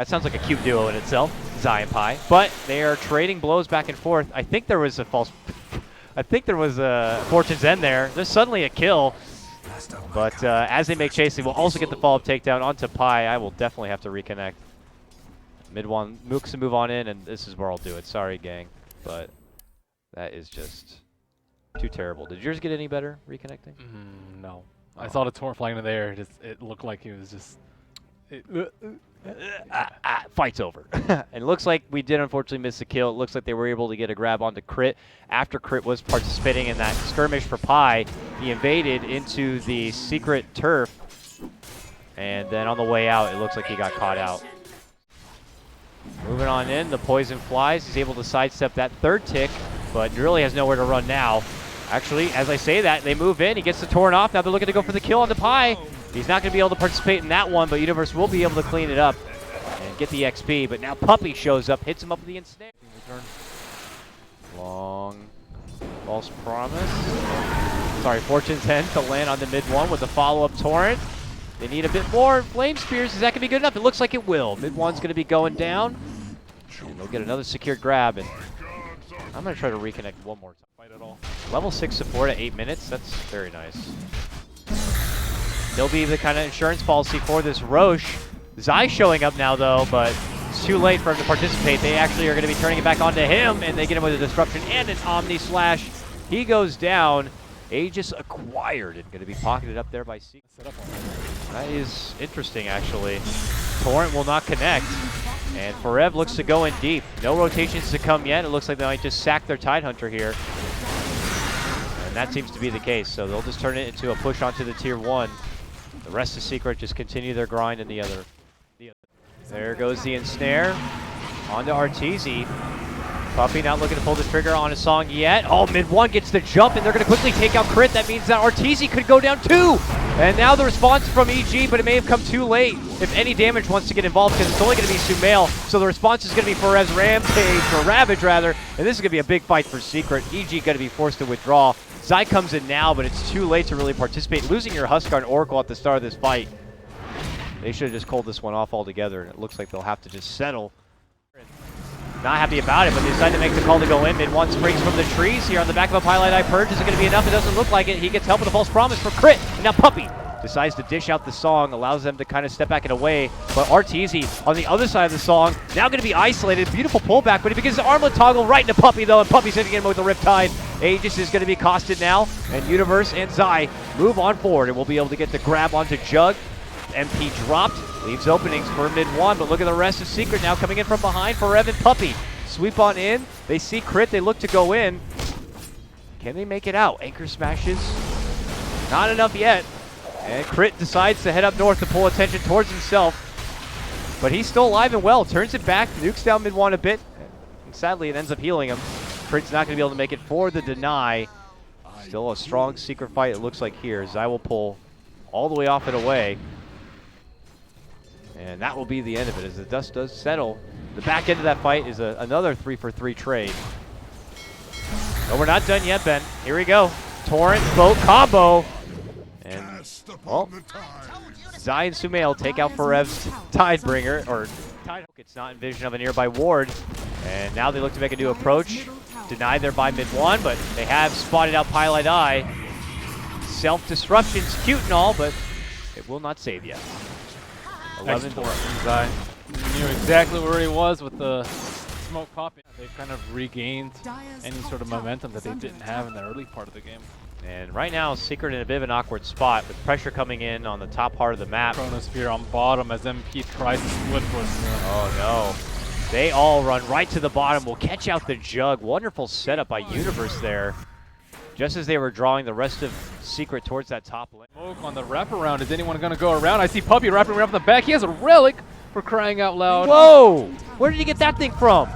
That sounds like a cute duo in itself, Zai and Pi. But they are trading blows back and forth. I think there was a Fortune's End there. There's suddenly a kill. But as they make chase, they will also get the follow-up takedown onto Pi. I will definitely have to reconnect. MidOne mooks to move on in, and this is where I'll do it. Sorry, gang. But that is just too terrible. Did yours get any better reconnecting? No. I saw the torrent flying in the air. It looked like he was just... Fight's over. And it looks like we did unfortunately miss a kill. It looks like they were able to get a grab onto Crit. After Crit was participating in that skirmish for Pi, he invaded into the secret turf. And then on the way out, it looks like he got caught out. Moving on in, the poison flies. He's able to sidestep that third tick, but really has nowhere to run now. Actually, as I say that, they move in. He gets the torn off. Now they're looking to go for the kill on the Pi. He's not going to be able to participate in that one, but Universe will be able to clean it up and get the XP. But now Puppey shows up, hits him up with the ensnare. Long false promise. Sorry, Fortune's End to land on the MidOne with a follow-up torrent. They need a bit more Flame Spears. Is that going to be good enough? It looks like it will. MidOne's going to be going down. And they'll get another secured grab. And I'm going to try to reconnect one more time. Fight at all. Level 6 support at 8 minutes. That's very nice. They'll be the kind of insurance policy for this Roche. Zai showing up now, though, but it's too late for him to participate. They actually are going to be turning it back onto him, and they get him with a disruption and an Omni Slash. He goes down. Aegis acquired and going to be pocketed up there by Secret. That is interesting, actually. Torrent will not connect, and Forev looks to go in deep. No rotations to come yet. It looks like they might just sack their Tidehunter here. And that seems to be the case, so they'll just turn it into a push onto the Tier 1. The rest of Secret just continue their grind in the other. There goes the ensnare. Onto Arteezy. Puppey not looking to pull the trigger on a song yet. Oh, MidOne gets the jump, and they're going to quickly take out Crit. That means that Arteezy could go down too. And now the response from EG, but it may have come too late if any damage wants to get involved, because it's only going to be Sumail. So the response is going to be Forev's Rampage, or Ravage rather. And this is going to be a big fight for Secret. EG going to be forced to withdraw. Zai comes in now, but it's too late to really participate. Losing your Huskar and Oracle at the start of this fight. They should have just called this one off altogether, and it looks like they'll have to just settle. Not happy about it, but they decide to make the call to go in. MidOne springs from the trees here on the back of a Pieliedie Purge. Is it going to be enough? It doesn't look like it. He gets help with a false promise for Crit. And now Puppey decides to dish out the song, allows them to kind of step back and away. But Arteezy on the other side of the song, now going to be isolated. Beautiful pullback, but he begins to armlet toggle right into Puppey, though, and Puppey's hitting him with a Riptide. Aegis is going to be costed now, and Universe and Zai move on forward, and we'll be able to get the grab onto Jug. MP dropped, leaves openings for MidOne, but look at the rest of Secret now coming in from behind for Forev and Puppey. Sweep on in, they see Crit, they look to go in. Can they make it out? Anchor smashes, not enough yet. And Crit decides to head up north to pull attention towards himself. But he's still alive and well, turns it back, nukes down MidOne a bit. And sadly, it ends up healing him. Crit's not going to be able to make it for the deny. Still a strong Secret fight, it looks like here. Zai will pull all the way off and away. And that will be the end of it as the dust does settle. The back end of that fight is another 3-for-3 trade. But we're not done yet, Ben. Here we go. Torrent, boat combo. And, well, Zai and Sumail take out Forev's Tidebringer, or Tidehook. It's not in vision of a nearby ward. And now they look to make a new approach. Denied there by MidOne, but they have spotted out Pieliedie. Self-disruption's cute and all, but it will not save yet. 11 from Zai. Knew exactly where he was with the smoke popping. They've kind of regained any sort of momentum that they didn't have in the early part of the game. And right now, Secret in a bit of an awkward spot with pressure coming in on the top part of the map. Chronosphere on bottom as MP tries to split push. Oh no. They all run right to the bottom. Will catch out the Jug. Wonderful setup by Universe there. Just as they were drawing the rest of Secret towards that top lane. Smoke on the wraparound. Is anyone going to go around? I see Puppey wrapping around from the back. He has a relic for crying out loud. Whoa! Where did he get that thing from?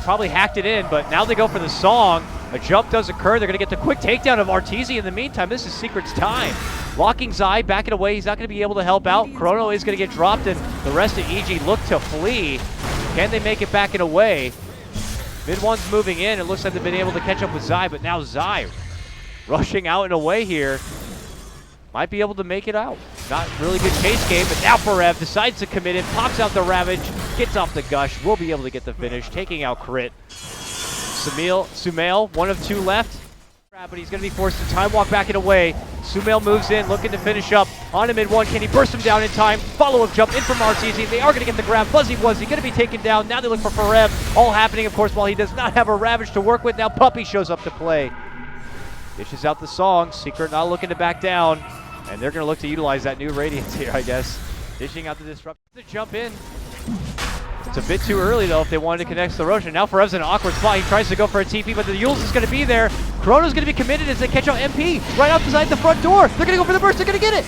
Probably hacked it in, but now they go for the song. A jump does occur. They're going to get the quick takedown of Arteezy. In the meantime, this is Secret's time. Locking Zai, backing away. He's not going to be able to help out. Chrono is going to get dropped, and the rest of EG look to flee. Can they make it back and away? MidOne's moving in. It looks like they've been able to catch up with Zai, but now Zai rushing out and away here. Might be able to make it out. Not really good chase game, but now Forev decides to commit it, pops out the Ravage, gets off the gush, will be able to get the finish, taking out Crit. Sumail, 1 of 2 left. But he's going to be forced to time walk back and away. Sumail moves in, looking to finish up on a MidOne. Can he burst him down in time? Follow-up jump in from MarsTV. They are going to get the grab. Fuzzy Wuzzy going to be taken down. Now they look for Forev. All happening, of course, while he does not have a Ravage to work with. Now Puppey shows up to play. Dishes out the song. Secret not looking to back down. And they're going to look to utilize that new Radiance here, I guess. Dishing out the disrupt to jump in. It's a bit too early, though, if they wanted to connect to the Roshan. Now Forev's in an awkward spot. He tries to go for a TP, but the Yules is going to be there. Chrono's going to be committed as they catch out MP right outside the front door. They're going to go for the burst. They're going to get it.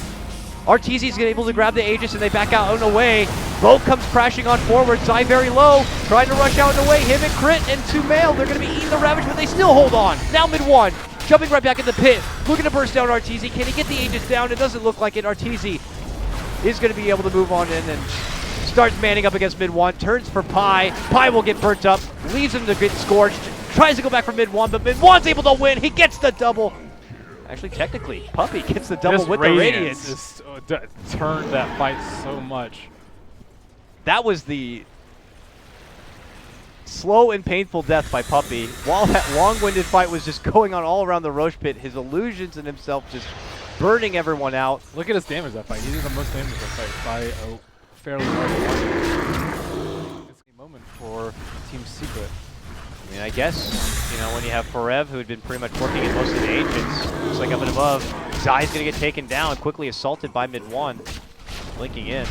RTZ's able to grab the Aegis, and they back out and away. Boat comes crashing on forward. Zai very low, trying to rush out and away. Him and Crit and Sumail, they're going to be eating the Ravage, but they still hold on. Now MidOne, jumping right back in the pit, looking to burst down RTZ. Can he get the Aegis down? It doesn't look like it. RTZ is going to be able to move on in and starts manning up against MidOne, turns for Pi. Pi will get burnt up, leaves him to get scorched, tries to go back for MidOne, but MidOne's able to win. He gets the double. Actually, technically, Puppey gets the double with the Radiance. Just turned that fight so much. That was the slow and painful death by Puppey. While that long-winded fight was just going on all around the Roche pit, his illusions and himself just burning everyone out. Look at his damage that fight. He did the most damage that fight by a fairly large margin. It's a moment for Team Secret. I mean, I guess, you know, when you have Forev, who had been pretty much working in most of the agents, looks like up and above, Zai's going to get taken down, quickly assaulted by MidOne, blinking in.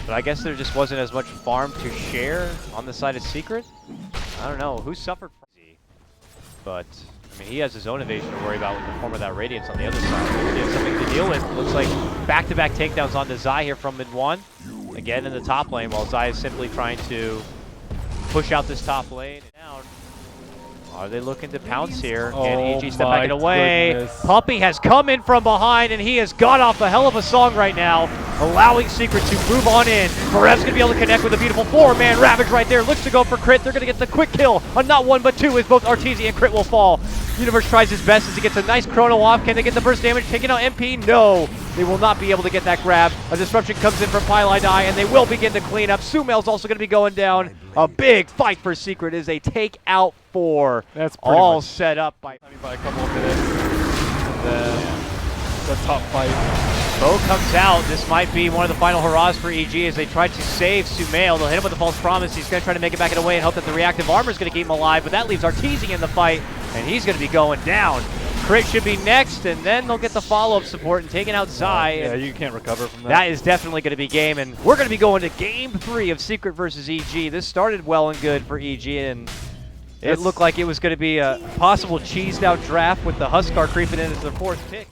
But I guess there just wasn't as much farm to share on the side of Secret. I don't know who suffered from it, but I mean, he has his own evasion to worry about with the form of that Radiance on the other side. He has something to deal with. Looks like back-to-back takedowns onto Zai here from MidOne. Again in the top lane, while Zai is simply trying to push out this top lane. Down. Are they looking to pounce here? Can EG step back and away? Goodness. Puppey has come in from behind, and he has got off a hell of a song right now, allowing Secret to move on in. Forev's going to be able to connect with a beautiful 4-man Ravage right there. Looks to go for Crit. They're going to get the quick kill on not 1 but 2 as both RTZ and Crit will fall. Universe tries his best as he gets a nice chrono off. Can they get the burst damage? Taking out MP? No. They will not be able to get that grab. A disruption comes in from Pieliedie, and they will begin to clean up. Sumail's also going to be going down. A big fight for Secret is a take out 4. That's all set up by a couple of minutes. And then the top fight. Bo comes out. This might be one of the final hurrahs for EG as they try to save Sumail. They'll hit him with a false promise. He's going to try to make it back in away and hope that the reactive armor is going to keep him alive, but that leaves RTZ in the fight, and he's going to be going down. Crit should be next, and then they'll get the follow-up support and taking out Zai. Yeah, you can't recover from that. That is definitely going to be game, and we're going to be going to Game 3 of Secret versus EG. This started well and good for EG, and it looked like it was going to be a possible cheesed-out draft with the Huskar creeping in as their 4th pick.